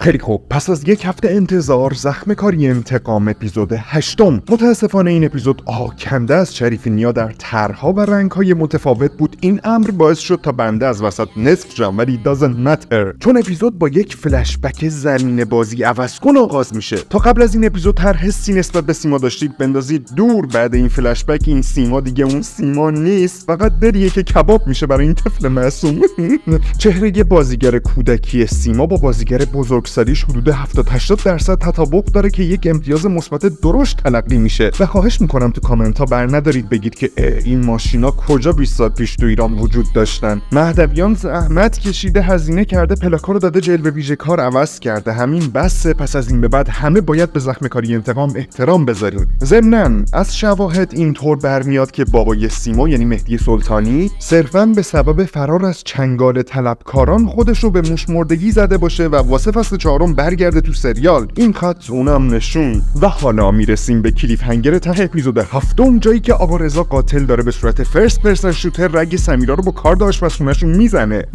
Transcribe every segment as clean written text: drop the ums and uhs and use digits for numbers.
خیلی خوب، پس از یک هفته انتظار زخم کاری انتقام اپیزود 8. متاسفانه این اپیزود آکنده از شریفینیا در طرح‌ها و رنگ‌های متفاوت بود. این امر باعث شد تا بنده از وسط نصف شم، ولی doesn't matter، چون اپیزود با یک فلشبک زمین بازی عوض کن آغاز میشه. تا قبل از این اپیزود هر حسی نسبت به سیما داشتید بندازید دور. بعد این فلشبک این سیما دیگه اون سیما نیست، فقط دلیه که کباب میشه برای این طفل معصوم. چهره بازیگر کودکی سیما با بازیگر بزرگسالیش حدود 70-80% تطابق داره که یک امتیاز مثبت درشت تلقی میشه. و خواهش میکنم تو کامنت ها بر ندارید بگید که این ماشینا کجا 20 سال پیش تو ایران وجود داشتن. مهدویان زحمت کشیده، هزینه کرده، پلاکا رو داده، جلوه ویژه کار عوض کرده. همین بسه. پس از این به بعد همه باید به زخم کاری انتقام احترام بذاریم. ضمناً از شواهد اینطور برمیاد که بابای سیما یعنی مهدی سلطانی صرفاً به سبب فرار از چنگال طلبکاران خودش رو به موشمردگی زده باشه و واسه فصل 4 برگرده تو سریال. این خط اونم نشون. و حالا میرسیم به کلیف هنگر ته اپیزود 7، جایی که آقا رضا قاتل داره به صورت فرست پرسن شوتر رگ سمیرا رو با کارد آشپزخونه‌شون میزنه.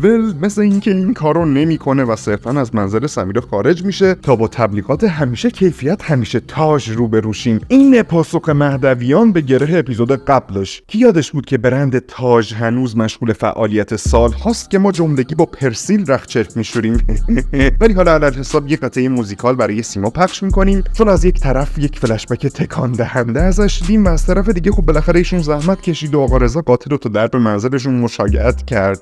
مثل اینکه این کارو نمیکنه و صرفاً از منزل سمیرا خارج میشه تا با تبلیغات همیشه کیفیت همیشه تاج روبروشیم. این پاسخ مهدویان به گره اپیزود قبلش. کی یادش بود که برند تاج هنوز مشغول فعالیت سال هاست که ما جملگی با پرسیل رخچرک میشوریم. ولی حالا علل حساب یک قطعه موزیکال برای سیما پخش میکنیم، چون از یک طرف یک فلشبک تکان دهنده ازش دیدیم و از طرف دیگه خب بالاخره ایشون زحمت کشید و آقا رضا قاتل رو تا درب منزلشون مشایعت کرد.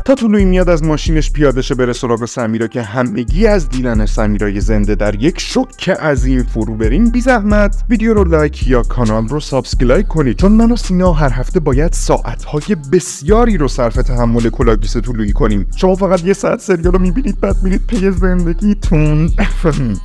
تا طلوعی میاد از ماشینش پیاده شه بره سراغ سمیرا که همگی از دیدن سمیرای زنده در یک شوک عظیم فرو بریم. بی زحمت ویدیو رو لایک یا کانال رو سابسکرایب کنید، چون من و سینا هر هفته باید ساعت‌های بسیاری رو صرف تحمل کلاگیس طلوعی کنیم. شما فقط یه ساعت سریال رو میبینید بعد میرید پی زندگیتون.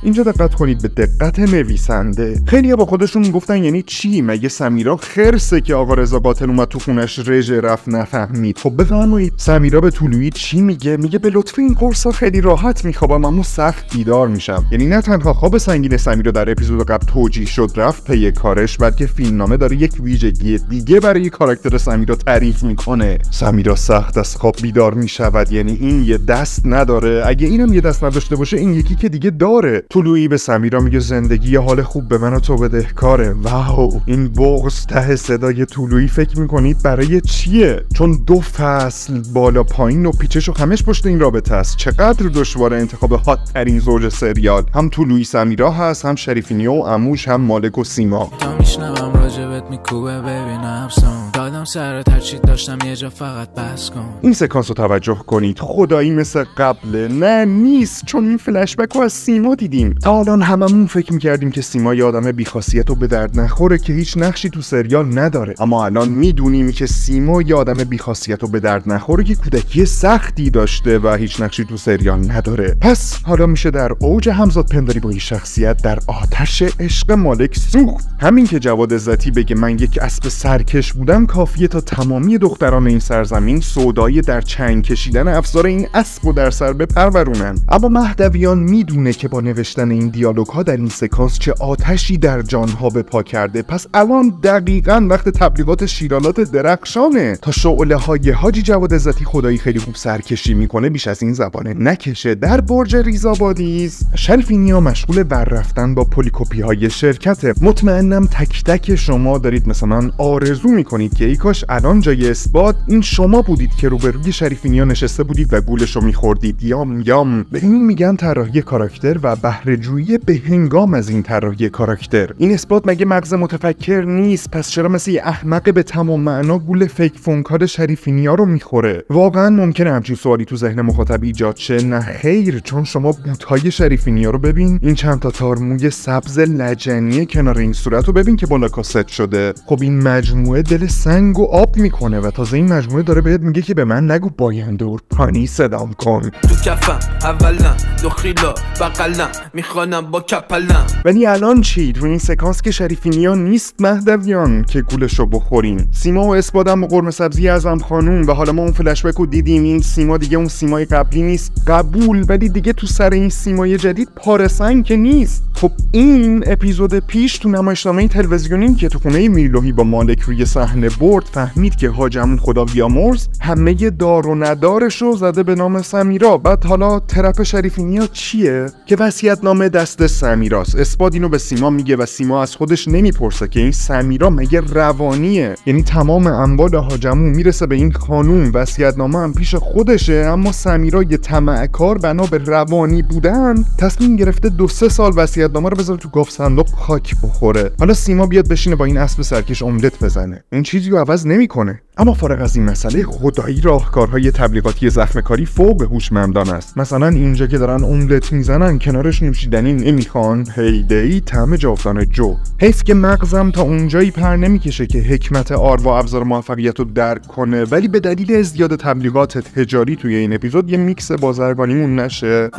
اینجا دقت کنید به دقت نویسنده. خیلی‌ها با خودشون گفتن یعنی چی؟ مگه سمیرا خرسه که آقا رضا قاتل اومد تو خونش رژه رفت نفهمید؟ خب بفرمایید سمیرا به طلوعی چی میگه؟ میگه به لطف این قرصا خیلی راحت میخوابم اما سخت بیدار میشم. یعنی نه تنها خواب سنگین سمیرا در اپیزود قبل توجیه شد رفت پی کارش، بلکه فیلمنامه داره یک ویژگی دیگه برای کاراکتر سمیرا تعریف میکنه. سمیرا سخت از خواب بیدار میشود، یعنی این یه دست نداره. اگه اینم یه دست نداشته باشه این یکی که دیگه داره. طلوعی به سمیرا میگه زندگی یه حال خوب به من و تو بدهکاره. واو، این بغض ته صدای طلوعی فکر میکنید برای چیه؟ چون 2 فصل بالا پایین و پیچش و خمش پشت این رابطه است. چقدر دشواره انتخاب هات ترین زوج سریال. هم طلوعی سمیرا هست، هم شریفینیا و عموش، هم مالک و سیما. تا میشنوم راجبت میکوبه ببینم سون دادم سرت هرچی داشتم یه جا فقط بس کن. این سکانس رو توجه کنید. خدایی مثل قبله؟ نه نیست، چون این فلشبک رو از سیما دیدیم. تا الان هممون فکر میکردیم که سیما یه آدم بی‌خاصیت و به درد نخوره که هیچ نقشی تو سریال نداره، اما الان میدونیم که سیما یه آدم بی‌خاصیت و به درد نخوره که کودکی سختی داشته و هیچ نقشی تو سریال نداره. پس حالا میشه در اوج همزاد پنداری با این شخصیت در آتش عشق مالک سوخت. همین که جواد عزتی بگه من یک اسب سرکش بودم کافیه تا تمامی دختران این سرزمین سودای در چنگ کشیدن افسار این اسب و در سر بپرورونن. اما مهدویان میدونه که با نوشتن این دیالوگ ها در این سکانس چه آتشی در جانها به پا کرده. پس الان دقیقاً وقت تبلیغات شیرالات درخشانه تا شعله های حاجی جواد عزتی خدایی خیلی خوب سرکشی میکنه بیش از این زبانه نکشه. در برج ریزابادیز شریفینیا مشغول ور رفتن با پلیکوپی های شرکت. مطمئنم تک تک شما دارید مثلا من آرزو میکنید که ای کاش الان جای اثبات این شما بودید که روبروی شریفینیا نشسته بودید و گولشو میخوردید. یام به این میگن طراحی کاراکتر و بهره‌جویی به هنگام از این طراحی کاراکتر. این اثبات مگه مغز متفکر نیست؟ پس چرا مثل یه احمق به تمام معنا گول فیک فونکار شریفینیا رو میخوره؟ واقعا ممکنه همچین سوالی تو ذهن مخاطب ایجاد شه؟ نه خیر، چون شما بوت‌های شریفینیا رو ببین، این چند تا تار موی سبز لجنی کنار این صورت رو ببین که بالا کاست شده. خب این مجموعه دل سنگ و آب میکنه و تازه این مجموعه داره بهت میگه که به من نگو باینده و پانی صدام کن. تو کفم اولا دخیلا بغلم میخوانم با کپلم. ولی الان چی؟ تو این سکانس که شریفینیا نیست مهدویان که گولشو بخورین. سیما و اسپادم و قرمه سبزی اعظم خانوم و حالا ما اون فلشبک رو دیدیم. این سیما دیگه اون سیمای قبلی نیست، قبول، ولی دیگه تو سر این سیمای جدید پاره سنگ که نیست. خب این اپیزود پیش تو نمایشنامه تلویزیونی که تو خونه میرلوحی با مالک روی صحنه برد فهمید که حاجمون خدا بیامرز همه دار و ندارش رو زده به نام سمیرا. بعد حالا ترپ شریفینیا چیه؟ که وصیت‌نامه دست سمیراست. اثبات اینو به سیما میگه و سیما از خودش نمیپرسه که این سمیرا مگه روانیه؟ یعنی تمام اموال حاجمون میرسه به این خانوم، وصیت‌نامه هم پیش خودشه، اما سمیرا یه طمع‌کار بنا به روانی بودن تصمیم گرفته 2-3 سال وصیت‌نامه رو بذاره تو گاف صندوق خاک بخوره. حالا سیما بیاد بشینه با این اسب سرکش املت بزنه. این چیزی رو عوض نمیکنه. اما فارغ از این مسئله، خدایی راهکارهای تبلیغاتی زخمکاری فوق هوشمندانه است. مثلا اینجا که دارن املت میزنن کنارش نوشیدنی نمیخوان، هیدی طعم جاودانه جو. حیف که مغزم تا اونجایی پر نمیکشه که حکمت آر و ابزار موفقیت رو درک کنه، ولی به دلیل ازدیاد تبلیغات تجاری توی این اپیزودی یه میکس بازرگانیمون نشه.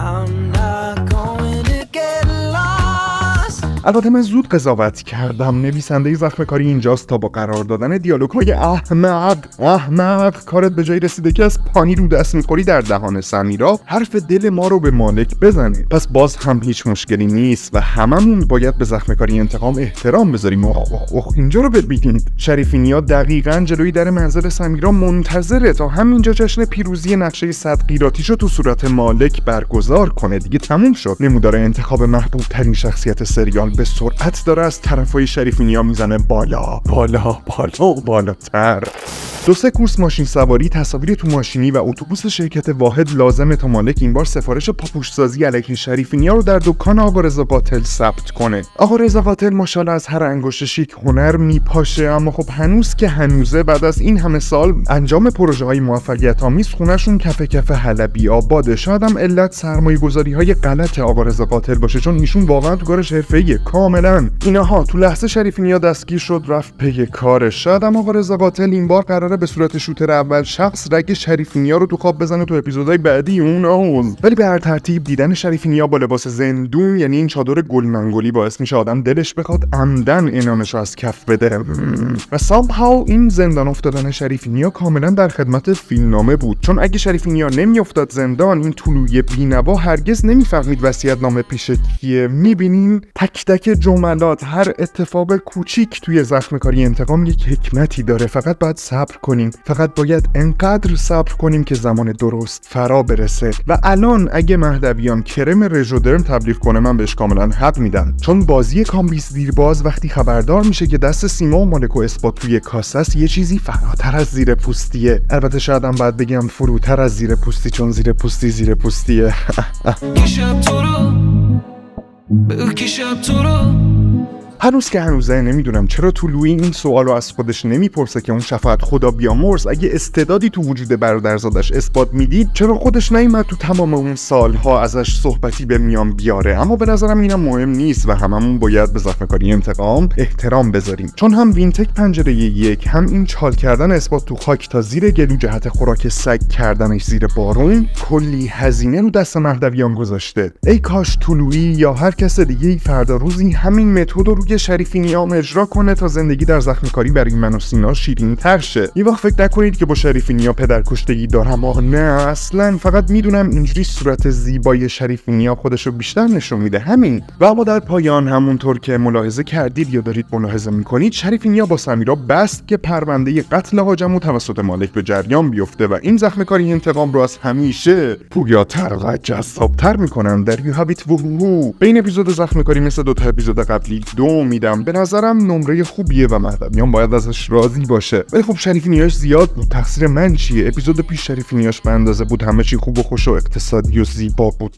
البته من زود قضاوت کردم، نویسنده زخمکاری اینجاست تا با قرار دادن دیالوگ‌های احمق کارت به جایی رسیده که از پانی رو دست می‌خوری در دهان سمیرا حرف دل ما رو به مالک بزنه. پس باز هم هیچ مشکلی نیست و هممون باید به زخمکاری انتقام احترام بذاریم. اینجا رو ببینید، شریفینیا دقیقاً جلوی در منزل سمیرا منتظره تا همینجا جشن پیروزی نقشه 100 قیراطیشو تو صورت مالک برگزار کنه. دیگه تموم شد. نمودار انتخاب محبوب ترین شخصیت سریال به سرعت داره از طرفای شریفینیا میزنه بالاتر. 2-3 کورس ماشین سواری، تصاویر تو ماشینی و اتوبوس شرکت واحد لازمه تا مالک این بار سفارش پاپوش‌سازی علیه شریفینیا رو در دکان آقا رضا قاتل ثبت کنه. آقا رضا قاتل ماشاءالله از هر انگشت شیک هنر میپاشه، اما خب هنوز که هنوزه بعد از این همه سال انجام پروژه‌های موفقیت آمیز خونه‌شون کف حلبی آباده. شاید هم علت سرمایه‌گذاری‌های غلط آقا رضا قاتل باشه، چون ایشون واقعا تو کارش حرفه‌ایه کاملا. اینها تو لحظه شریفینیا دستگیر شد رفت پی کارش. شاید هم آقا رضا قاتل این بار قراره به صورت شوتر اول شخص رگ شریفینیا رو تو خواب بزنه تو اپیزودهای بعدی ولی به هر ترتیب دیدن شریفینیا با لباس زندون، یعنی این چادر گلمنگولی، باعث میشه آدم دلش بخواد عمدن انامش رو از کف بده. و somehow این زندان افتادن شریفینیا کاملا در خدمت فیلمنامه بود، چون اگه شریفینیا نمیافتاد زندان، این طلوعی بی‌نوا هرگز نمیفهمید وصیت‌نامه پیش کیه. میبینین تک تک جملات، هر اتفاق کوچیک توی زخمکاری انتقام یک حکمتی داره. فقط باید صبر کنیم، فقط باید انقدر صبر کنیم که زمان درست فرا برسه. و الان اگه مهدویان کرم رژودرم تبلیغ کنه من بهش کاملا حق میدم، چون بازی کامبیز دیرباز وقتی خبردار میشه که دست سیما و مالک و اثبات توی کاسه است یه چیزی فراتر از زیر پوستیه. البته شاید هم باید بگم فروتر از زیر پوستی، چون زیر پوستیه. هنوز که هنوزه نمیدونم چرا طلوعی این سوالو از خودش نمیپرسه که اون شفاعت خدا بیامرز اگه استعدادی تو وجود برادرزادش اثبات میدید چرا خودش نیومد تو تمام اون سالها ازش صحبتی به میان بیاره. اما به نظرم اینم مهم نیست و هممون باید به زخمکاری انتقام احترام بذاریم، چون هم وینتک پنجره 1 هم این چال کردن اثبات تو خاک تا زیر گلو جهت خوراک سگ کردنش زیر بارون کلی هزینه رو دست مهدویان گذاشته. ای کاش طلوعی یا هر کس دیگه فردا روزی همین متد رو روی شریفینیا اجرا کنه تا زندگی در زخمکاری برای من و سینا شیرین تر شه. یه وقت فکر نکنید که با شریفینیا پدرکشتگی دارم، نه اصلا، فقط میدونم اینجوری صورت زیبای شریفینیا خودشو بیشتر نشون میده، همین. و اما در پایان همونطور که ملاحظه کردید یا دارید ملاحظه میکنید، شریفینیا با سمیرا بست که پرونده قتل حاجمو توسط مالک به جریان بیفته و این زخمکاری انتقام رو از همیشه پویاتر و جذابتر میکنن. در یو هابیت ووهو. به این اپیزود زخمکاری مثل 2 تا اپیزود قبلی 2 میدم. به نظرم نمره خوبیه و مهدویان باید ازش راضی باشه. ولی خب شریفینیاش زیاد بود، تقصیر من چیه؟ اپیزود پیش شریفینیاش به اندازه بود، همه چی خوب و خوش و اقتصادی و زیبا بود.